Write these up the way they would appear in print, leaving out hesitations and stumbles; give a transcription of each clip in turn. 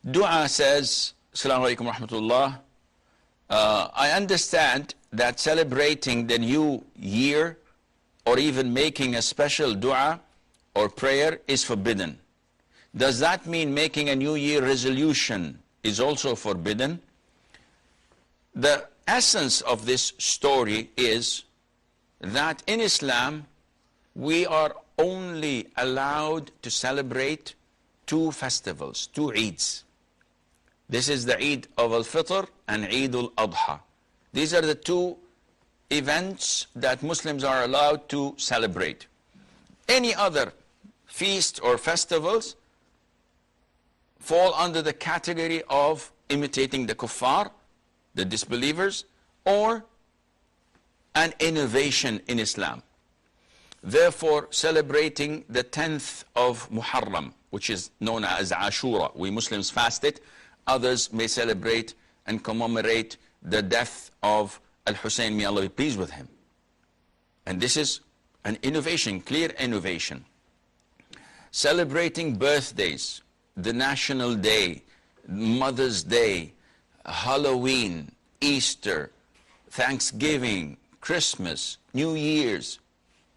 Dua says, Assalamu alaikum wa rahmatullah. I understand that celebrating the new year or even making a special dua or prayer is forbidden. Does that mean making a new year resolution is also forbidden? The essence of this story is that in Islam, we are only allowed to celebrate two festivals, two Eids. This is the Eid of Al-Fitr and Eid Al-Adha. These are the two events that Muslims are allowed to celebrate. Any other feast or festivals fall under the category of imitating the kuffar, the disbelievers, or an innovation in Islam. Therefore, celebrating the 10th of Muharram, which is known as Ashura, we Muslims fast it. Others may celebrate and commemorate the death of Al-Hussein, may Allah be pleased with him. And this is an innovation, clear innovation. Celebrating birthdays, the National Day, Mother's Day, Halloween, Easter, Thanksgiving, Christmas, New Year's,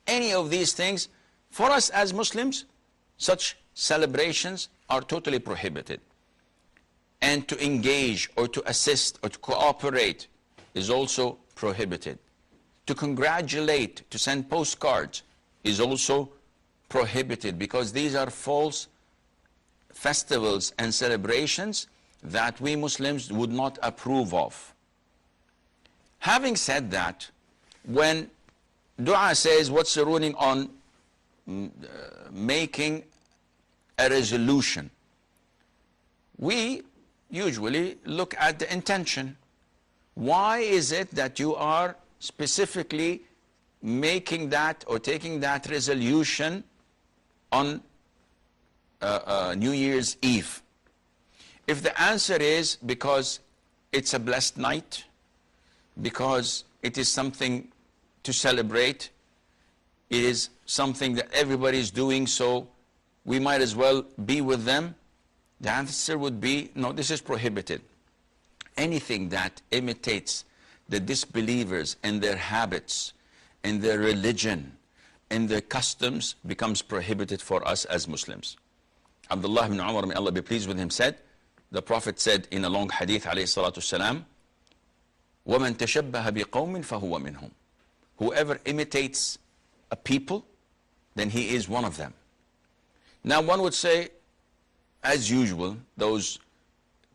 any of these things, for us as Muslims, such celebrations are totally prohibited. And to engage or to assist or to cooperate is also prohibited. To congratulate, to send postcards is also prohibited, because these are false festivals and celebrations that we Muslims would not approve of. Having said that, when dua says, what's the ruling on making a resolution? We usually look at the intention. Why is it that you are specifically making that or taking that resolution on New Year's Eve? If the answer is because it's a blessed night, because it is something to celebrate, it is something that everybody is doing, so we might as well be with them, the answer would be, no, this is prohibited. Anything that imitates the disbelievers and their habits and their religion and their customs becomes prohibited for us as Muslims. Abdullah ibn Umar, may Allah be pleased with him, said, the Prophet said in a long hadith, alayhi salatu salam, وَمَنْ تَشَبَّهَ بِقَوْمٍ فَهُوَ مِنْهُمْ. Whoever imitates a people, then he is one of them. Now one would say, as usual, those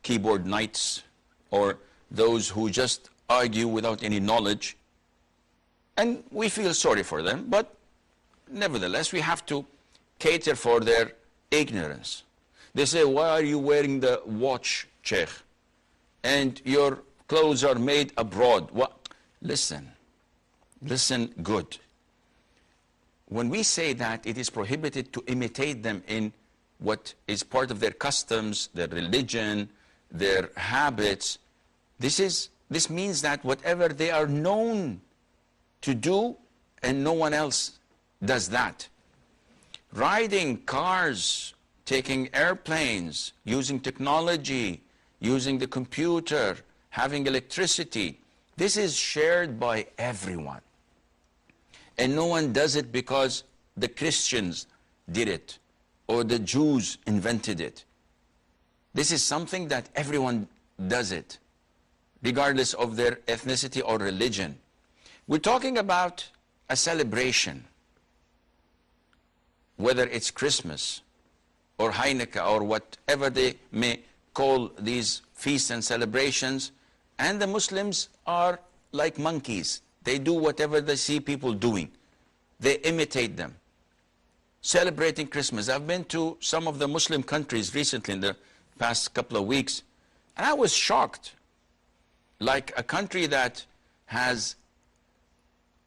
keyboard knights or those who just argue without any knowledge, and we feel sorry for them, but nevertheless we have to cater for their ignorance. They say, why are you wearing the watch, Sheikh? And your clothes are made abroad. What? Listen good. When we say that it is prohibited to imitate them in what is part of their customs, their religion, their habits, this means that whatever they are known to do and no one else does that. Riding cars, taking airplanes, using technology, using the computer, having electricity, this is shared by everyone. And no one does it because the Christians did it or the Jews invented it. This is something that everyone does it, regardless of their ethnicity or religion. We're talking about a celebration, whether it's Christmas or Hanukkah or whatever they may call these feasts and celebrations, and the Muslims are like monkeys. They do whatever they see people doing. They imitate them. Celebrating Christmas. I've been to some of the Muslim countries recently in the past couple of weeks, and I was shocked. Like a country that has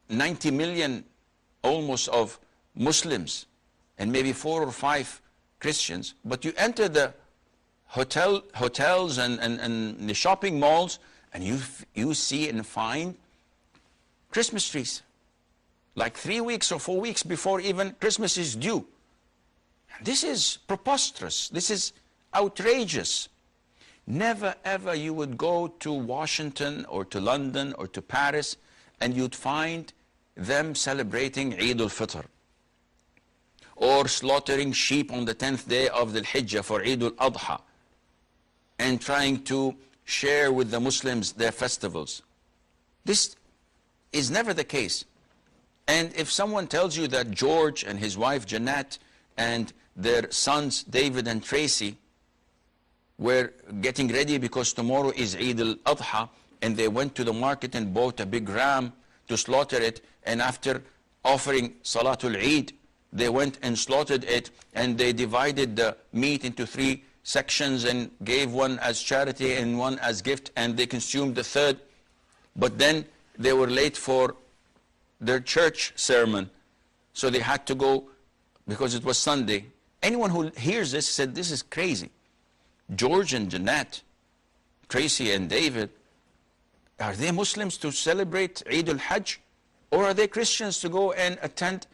90 million almost of Muslims and maybe 4 or 5 Christians, but you enter the hotels and the shopping malls, and you see and find Christmas trees, like 3 weeks or 4 weeks before even Christmas is due. This is preposterous. This is outrageous. Never ever you would go to Washington or to London or to Paris and you'd find them celebrating Eid al-Fitr or slaughtering sheep on the 10th day of the Hijjah for Eid al-Adha and trying to share with the Muslims their festivals. This is never the case. And if someone tells you that George and his wife Jeanette and their sons David and Tracy were getting ready because tomorrow is Eid al-Adha, and they went to the market and bought a big ram to slaughter it, and after offering Salatul Eid, they went and slaughtered it, and they divided the meat into 3 sections and gave one as charity and one as gift, and they consumed the third. But then they were late for their church sermon, so they had to go because it was Sunday. Anyone who hears this said, this is crazy. George and Jeanette, Tracy and David, are they Muslims to celebrate Eid al-Hajj? Or are they Christians to go and attend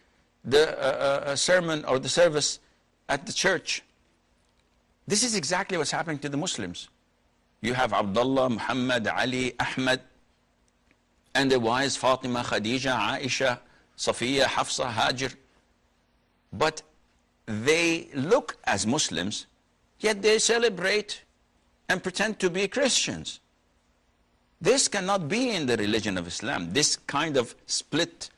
the sermon or the service at the church? This is exactly what's happening to the Muslims. You have Abdullah, Muhammad, Ali, Ahmad, and their wives Fatima, Khadija, Aisha, Safiya, Hafsa, Hajar. But they look as Muslims, yet they celebrate and pretend to be Christians. This cannot be in the religion of Islam. This kind of split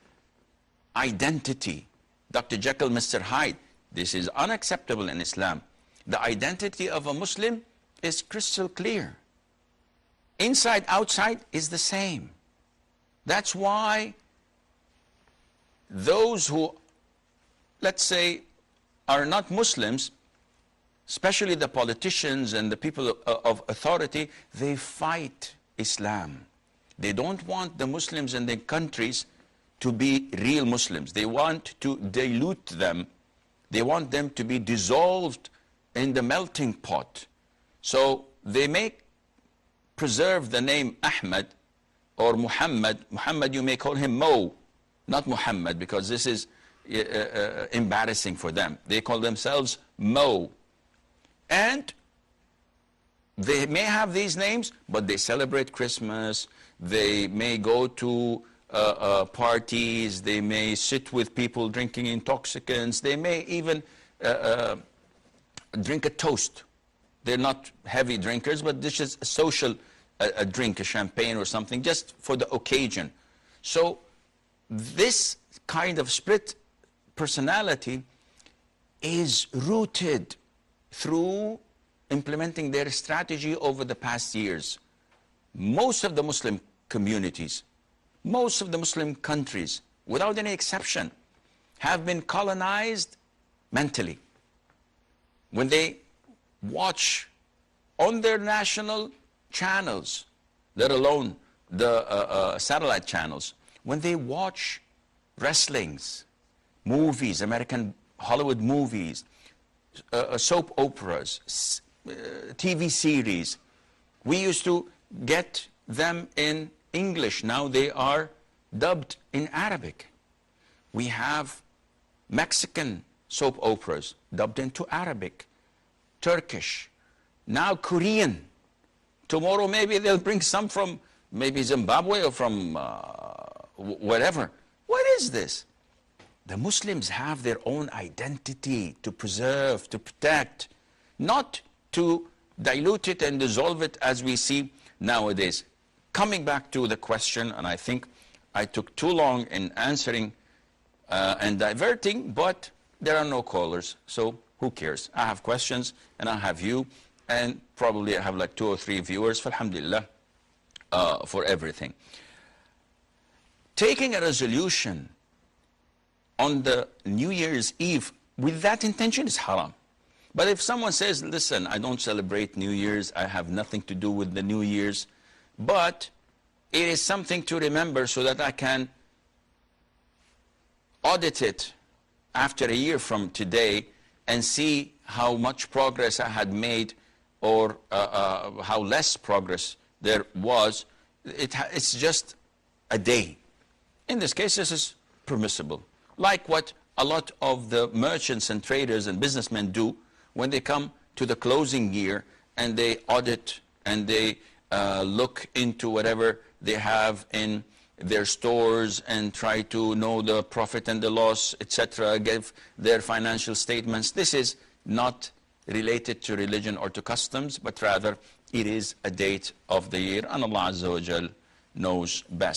identity, Dr. Jekyll, Mr. Hyde, this is unacceptable in Islam. The identity of a Muslim is crystal clear. Inside, outside is the same. That's why those who, let's say, are not Muslims, especially the politicians and the people of authority, they fight Islam. They don't want the Muslims in their countries to be real Muslims. They want to dilute them. They want them to be dissolved in the melting pot. So they may preserve the name Ahmad or Muhammad. Muhammad, you may call him Mo, not Muhammad, because this is embarrassing for them. They call themselves Mo. And they may have these names, but they celebrate Christmas. They may go to parties. They may sit with people drinking intoxicants. They may even drink a toast. They're not heavy drinkers, but this is a social drink, a champagne or something, just for the occasion. So this kind of split personality is rooted through implementing their strategy over the past years. Most of the Muslim communities, most of the Muslim countries, without any exception, have been colonized mentally. When they watch on their national channels, let alone the satellite channels, when they watch wrestlings, movies, American Hollywood movies, soap operas, TV series, we used to get them in English. Now they are dubbed in Arabic. We have Mexican soap operas dubbed into Arabic, Turkish, now Korean. Tomorrow maybe they'll bring some from maybe Zimbabwe or from whatever. What is this? The Muslims have their own identity to preserve, to protect, not to dilute it and dissolve it as we see nowadays. Coming back to the question, and I think I took too long in answering and diverting, but there are no callers, so who cares? I have questions, and I have you, and probably I have like 2 or 3 viewers, alhamdulillah, for everything. Taking a resolution on the New Year's Eve with that intention is haram. But if someone says, listen, I don't celebrate New Year's, I have nothing to do with the New Year's, but it is something to remember so that I can audit it after a year from today and see how much progress I had made or how less progress there was. It's just a day. In this case, this is permissible. Like what a lot of the merchants and traders and businessmen do when they come to the closing year and they audit and they look into whatever they have in their stores and try to know the profit and the loss, etc., give their financial statements. This is not related to religion or to customs, but rather it is a date of the year, and Allah Azza wa Jal knows best.